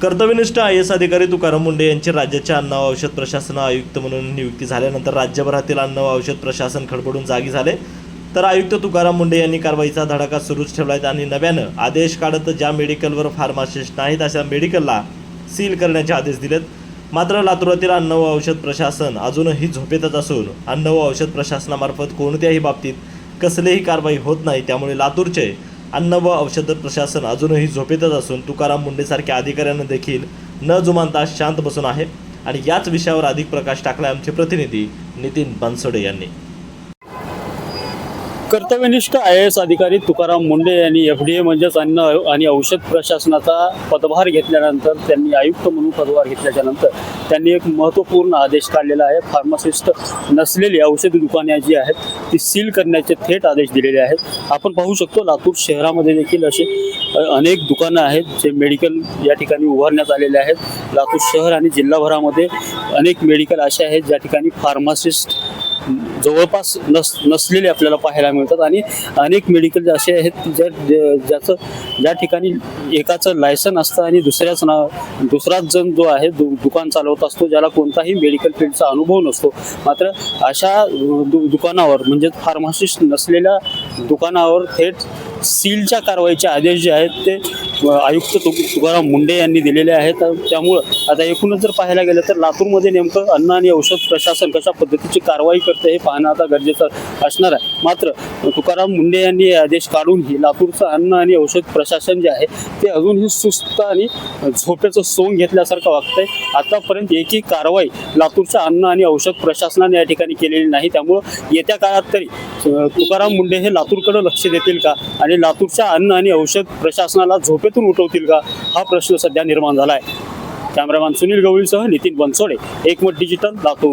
कर्तव्यनिष्ठ IAS अधिकारी तुकाराम मुंढे यांची राज्याच्या अन्न व औषध प्रशासन आयुक्त म्हणून नियुक्ती झाल्यानंतर राज्यभरातील अन्न व औषध प्रशासन खडबडून जागी झाले। तर आयुक्त तुकाराम मुंढे यांनी कारवाईचा धडाका सुरूच ठेवला आहे आणि नव्यानं आदेश काढत ज्या मेडिकलवर फार्मासिस्ट नाहीत अशा मेडिकलला सील करण्याचे आदेश दिलेत। मात्र लातूरातील अन्न व औषध प्रशासन अजूनही झोपेतच असून अन्न व औषध प्रशासनामार्फत कोणत्याही बाबतीत कसलीही कारवाई होत नाही। त्यामुळे लातूरचे अन्न व औषध प्रशासन अजूनही झोपेतच असून तुकाराम मुंढेसारख्या अधिकाऱ्यांना देखील न जुमानता शांत बसून आहे। आणि याच विषयावर अधिक प्रकाश टाकला आमचे प्रतिनिधी नितीन बनसोडे यांनी। कर्तव्यनिष्ठ IAS अधिकारी तुकाराम मुंढे यांनी FDA म्हणजेच अन्न आणि औषध प्रशासनाचा पदभार घेतल्यानंतर त्यांनी आयुक्त म्हणून पदभार घेतल्याच्या नंतर त्यांनी एक महत्त्वपूर्ण आदेश काढलेला आहे। फार्मासिस्ट नसलेली औषध दुकाने जी आहेत ती सील करण्याचे थेट आदेश दिलेले आहेत। आपण पाहू शकतो लातूर शहरामध्ये देखील असे अनेक दुकानं आहेत जे मेडिकल या ठिकाणी उभारण्यात आलेले आहेत। लातूर शहर आणि जिल्हाभरामध्ये अनेक मेडिकल असे आहेत ज्या ठिकाणी फार्मासिस्ट जवळपास नसलेले आपल्याला पाहायला मिळतात आणि अनेक मेडिकल असे आहेत ज्या ठिकाणी एकाचं लायसन असतं आणि दुसराच जण जो आहे दुकान चालवत असतो, ज्याला कोणताही मेडिकल फील्डचा अनुभव नसतो। मात्र अशा दुकानावर म्हणजे फार्मासिस्ट नसलेल्या दुकानावर थेट सीलच्या कारवाईचे आदेश जे आहेत ते आयुक्त तुकाराम मुंढे यांनी दिलेले आहेत। त्यामुळं आता एकूणच जर पाहायला गेलं तर लातूरमध्ये नेमकं अन्न आणि औषध प्रशासन कशा पद्धतीची कारवाई करते हे पाहणं आता गरजेचं असणार आहे। मात्र तुकाराम मुंढे यांनी आदेश काढूनही लातूरचं अन्न आणि औषध प्रशासन जे आहे ते अजूनही सुस्त आणि झोपेचं सोंग घेतल्यासारखं वागतंय। आतापर्यंत एकही कारवाई लातूरच्या अन्न आणि औषध प्रशासनाने या ठिकाणी केलेली नाही। त्यामुळं येत्या काळात तरी तुकाराम मुंढे हे लातूरकडे लक्ष देतील का आणि लातूरच्या अन्न आणि औषध प्रशासनाला झोपेतून उठवतील का हा प्रश्न सध्या निर्माण झाला आहे। कॅमेरामॅन सुनील गवळीसह नितीन बनसोडे, एकमत डिजिटल, लातूर।